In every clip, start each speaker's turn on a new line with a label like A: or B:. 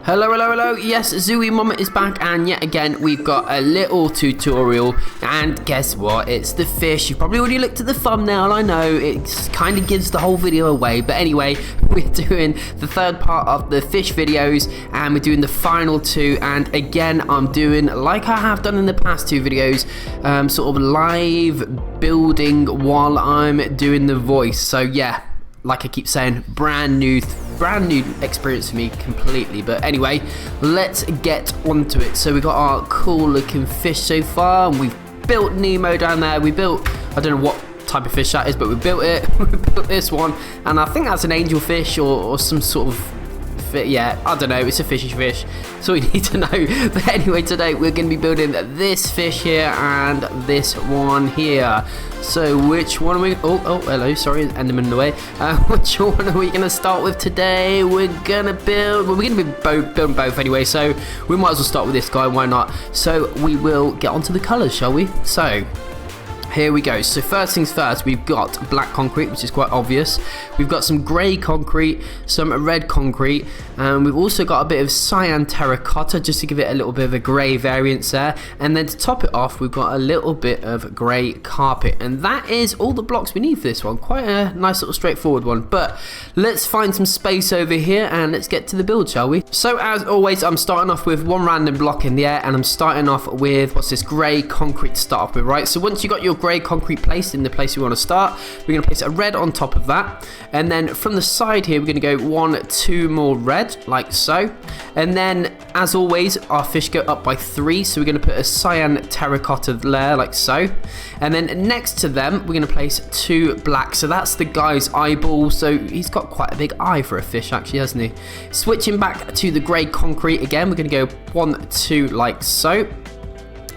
A: Hello, hello, hello. Yes, zu-wii-mama is back, and yet again we've got a little tutorial. And guess what? It's the fish. You probably already looked at the thumbnail. I know it kind of gives the whole video away, but anyway, we're doing the third part of the fish videos, and we're doing the final two. And again, I'm doing like I have done in the past two videos, sort of live building while I'm doing the voice. So yeah, like I keep saying, brand new experience for me completely. But anyway, let's get onto it. So we got our cool looking fish so far, and we've built Nemo down there. We built, I don't know what type of fish that is, but we built it. We built this one, and I think that's an angelfish or some sort of, yeah, I don't know, it's a fishy fish. So we need to know. But anyway, today we're going to be building this fish here and this one here. So which one are we, oh hello, sorry, Enderman in the way. Which one are we going to start with today? We're going to build, well, we're going to be building both anyway, so we might as well start with this guy, why not? So we will get onto the colours, shall we? So here we go. So first things first, we've got black concrete, which is quite obvious. We've got some grey concrete, some red concrete, and we've also got a bit of cyan terracotta, just to give it a little bit of a grey variance there. And then to top it off, we've got a little bit of grey carpet. And that is all the blocks we need for this one. Quite a nice little straightforward one. But let's find some space over here and let's get to the build, shall we? So as always, I'm starting off with one random block in the air, and I'm starting off with, what's this, grey concrete to start off with, right? So once you got your grey concrete placed in the place you want to start, we're going to place a red on top of that, and then from the side here we're going to go 1, 2 more red, like so. And then as always, our fish go up by 3, so we're going to put a cyan terracotta layer like so. And then next to them we're going to place 2 black, so that's the guy's eyeball. So he's got quite a big eye for a fish actually, hasn't he? Switching back to the grey concrete again, we're going to go 1, 2 like so.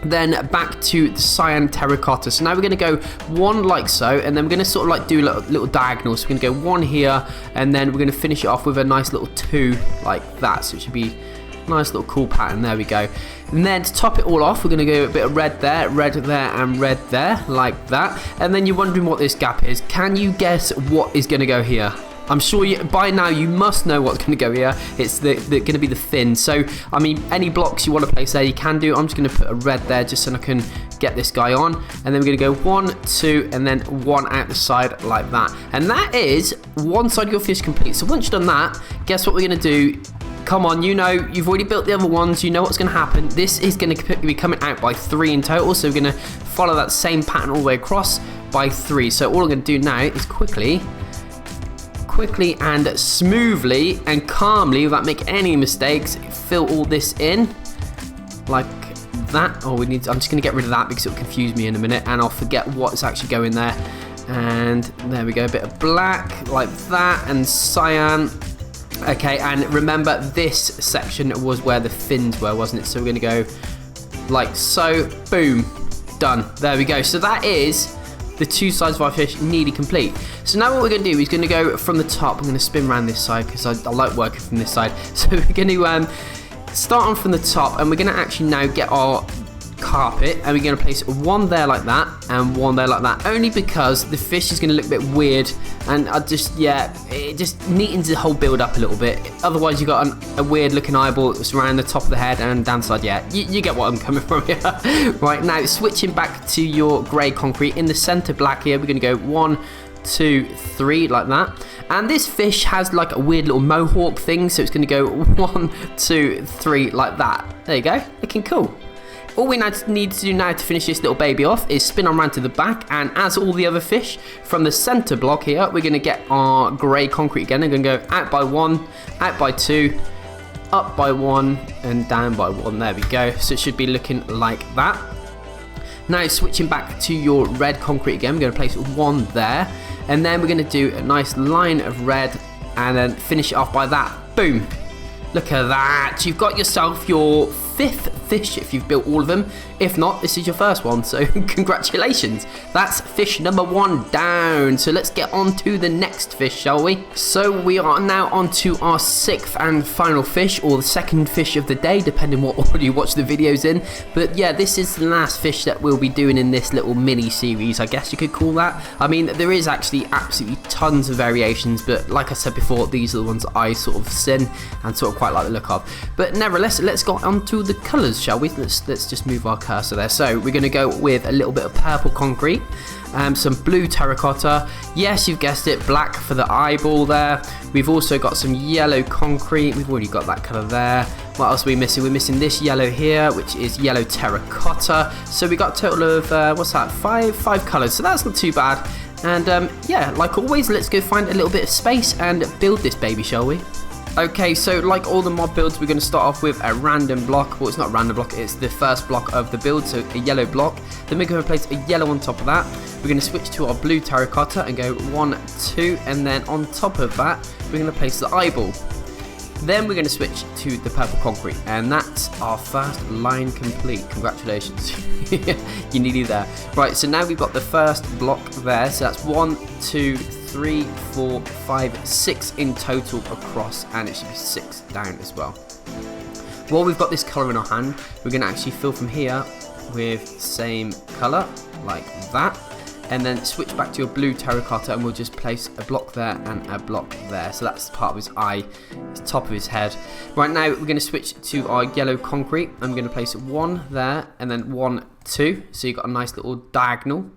A: Then back to the cyan terracotta. So now we're going to go 1 like so, and then we're going to sort of like do little diagonals. So we're going to go 1 here, and then we're going to finish it off with a nice little 2 like that. So it should be a nice little cool pattern. There we go. And then to top it all off, we're going to go a bit of red there, and red there, like that. And then you're wondering what this gap is. Can you guess what is going to go here? I'm sure by now you must know what's going to go here. It's going to be the fin. So, I mean, any blocks you want to place there, you can do. I'm just going to put a red there just so I can get this guy on. And then we're going to go 1, 2, and then 1 out the side like that. And that is one side of your fish complete. So once you've done that, guess what we're going to do? Come on, you know, you've already built the other ones. You know what's going to happen. This is going to be coming out by 3 in total. So we're going to follow that same pattern all the way across by 3. So all I'm going to do now is quickly and smoothly and calmly, without making any mistakes, fill all this in like that. Oh, I'm just going to get rid of that because it'll confuse me in a minute and I'll forget what's actually going there. And there we go, a bit of black like that, and cyan. Okay, and remember this section was where the fins were, wasn't it? So we're going to go like so. Boom, done. There we go. So that is the 2 sides of our fish nearly complete. So now what we're going to do is going to go from the top. I'm going to spin around this side because I like working from this side. So we're going to start on from the top, and we're going to actually now get our carpet, and we're going to place 1 there like that and 1 there like that, only because the fish is going to look a bit weird, and it just neatens the whole build up a little bit. Otherwise you got a weird looking eyeball that's around the top of the head and down the side. Yeah, you get what I'm coming from here. Right, now switching back to your grey concrete, in the center black here, we're going to go 1, 2, 3 like that. And this fish has like a weird little mohawk thing, so it's going to go 1, 2, 3 like that. There you go, looking cool. All we need to do now to finish this little baby off is spin on around to the back, and as all the other fish, from the center block here, we're going to get our grey concrete again. We're going to go out by 1, out by 2, up by 1, and down by 1. There we go. So it should be looking like that. Now switching back to your red concrete again, we're going to place 1 there, and then we're going to do a nice line of red, and then finish it off by that. Boom. Look at that. You've got yourself your 5th fish if you've built all of them. If not, this is your first one, so congratulations. That's fish number 1 down. So let's get on to the next fish, shall we? So we are now on to our 6th and final fish, or the second fish of the day, depending what order you watch the videos in. But yeah, this is the last fish that we'll be doing in this little mini series, I guess you could call that. I mean, there is actually absolutely tons of variations, but like I said before, these are the ones I sort of seen and sort of quite like the look of. But nevertheless, let's go on to the colours, shall we? Let's just move our cursor there. So we're going to go with a little bit of purple concrete, some blue terracotta, yes, you've guessed it, black for the eyeball there. We've also got some yellow concrete, we've already got that colour there. What else are we missing? We're missing this yellow here, which is yellow terracotta. So we got a total of, what's that, five colours, so that's not too bad. And yeah, like always, let's go find a little bit of space and build this baby, shall we? Okay, so like all the mod builds, we're going to start off with a random block. Well, it's not a random block, it's the first block of the build, so a yellow block. Then we're going to place a yellow on top of that. We're going to switch to our blue terracotta and go 1, 2, and then on top of that, we're going to place the eyeball. Then we're going to switch to the purple concrete, and that's our first line complete. Congratulations. You needed that. Right, so now we've got the first block there, so that's 1, 2, 3, 4, 5, 6 in total across, and it should be 6 down as well. While we've got this colour in our hand, we're going to actually fill from here with same colour, like that. And then switch back to your blue terracotta, and we'll just place a block there and a block there. So that's part of his eye, the top of his head. Right now, we're going to switch to our yellow concrete. I'm going to place 1 there and then 1, 2. So you've got a nice little diagonal.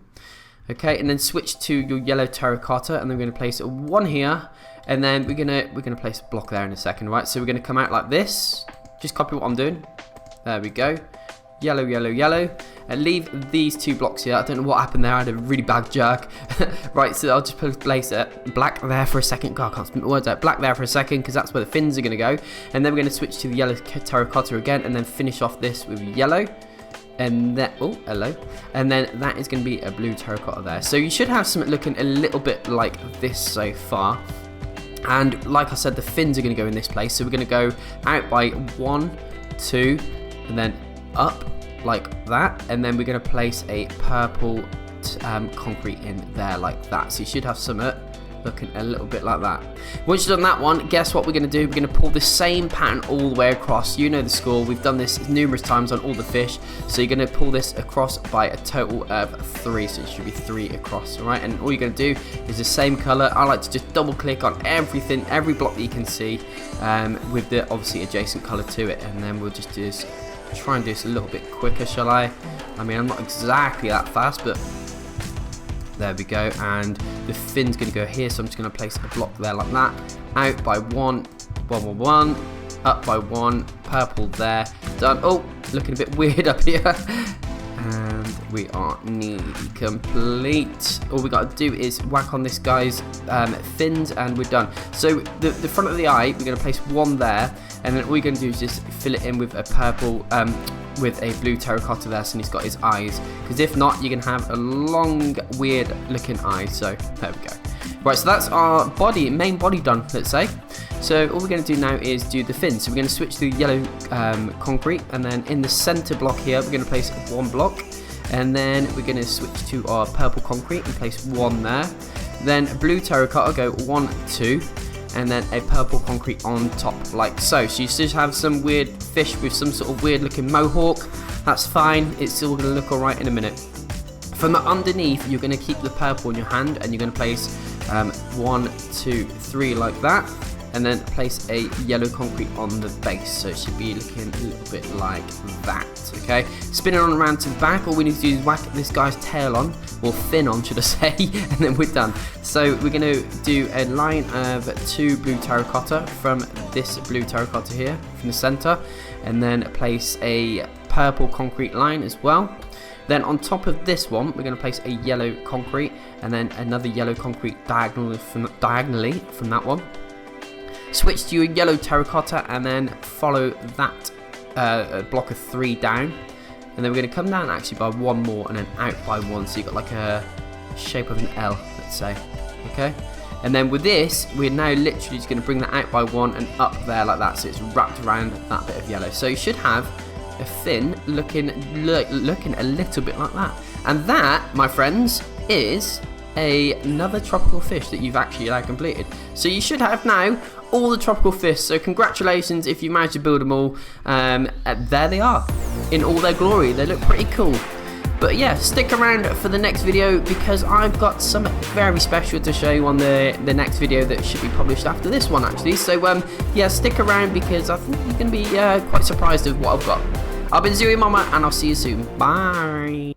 A: Okay, and then switch to your yellow terracotta, and then we're going to place 1 here, and then we're gonna place a block there in a second, right? So we're going to come out like this. Just copy what I'm doing. There we go. Yellow, yellow, yellow, and leave these 2 blocks here. I don't know what happened there, I had a really bad jerk. Right, so I'll just place black there for a second. God, I can't spit my words out. Black there for a second, because that's where the fins are going to go. And then we're going to switch to the yellow terracotta again, and then finish off this with yellow. And then, oh, hello. And then that is going to be a blue terracotta there. So you should have something looking a little bit like this so far. And like I said, the fins are going to go in this place. So we're going to go out by 1, 2, and then up like that, and then we're going to place a purple concrete in there like that. So you should have something looking a little bit like that. Once you've done that one, guess what we're going to do? We're going to pull the same pattern all the way across. You know the score, we've done this numerous times on all the fish. So you're going to pull this across by a total of 3, so it should be 3 across, alright? And all you're going to do is the same colour. I like to just double click on everything, every block that you can see, with the obviously adjacent colour to it, and then we'll just do this. Try and do this a little bit quicker, shall I? I mean, I'm not exactly that fast, but there we go. And the fin's going to go here, so I'm just going to place a block there like that. Out by 1, 1, 1, 1, up by 1, purple there, done. Oh, looking a bit weird up here. And we are nearly complete. All we got to do is whack on this guy's fins, and we're done. So the front of the eye, we're going to place 1 there, and then all you're going to do is just fill it in with a purple, with a blue terracotta there, so he's got his eyes. Because if not, you're going to have a long, weird looking eye. So there we go. Right, so that's our body, main body done, let's say. So all we're going to do now is do the fins. So we're going to switch to yellow concrete, and then in the center block here, we're going to place 1 block. And then we're going to switch to our purple concrete and place 1 there. Then blue terracotta, go 1, 2. And then a purple concrete on top, like so. So you should have some weird fish with some sort of weird looking mohawk. That's fine, it's all going to look alright in a minute. From the underneath, you're going to keep the purple in your hand, and you're going to place 1, 2, 3 like that. And then place a yellow concrete on the base, so it should be looking a little bit like that, okay? Spin it on around to the back. All we need to do is whack this guy's tail on, or fin on should I say, and then we're done. So we're going to do a line of 2 blue terracotta from this blue terracotta here, from the center, and then place a purple concrete line as well. Then on top of this one, we're going to place a yellow concrete, and then another yellow concrete diagonally from that one. Switch to your yellow terracotta, and then follow that block of 3 down, and then we're going to come down actually by 1 more, and then out by 1, so you've got like a shape of an L, let's say, okay? And then with this, we're now literally just going to bring that out by 1 and up there like that, so it's wrapped around that bit of yellow. So you should have a fin looking a little bit like that. And that, my friends, is another tropical fish that you've actually completed. So you should have now all the tropical fish. So congratulations if you managed to build them all. There they are in all their glory. They look pretty cool. But yeah, stick around for the next video because I've got something very special to show you on the next video that should be published after this one actually. So yeah, stick around because I think you're going to be quite surprised with what I've got. I've been zu-wii-mama and I'll see you soon. Bye.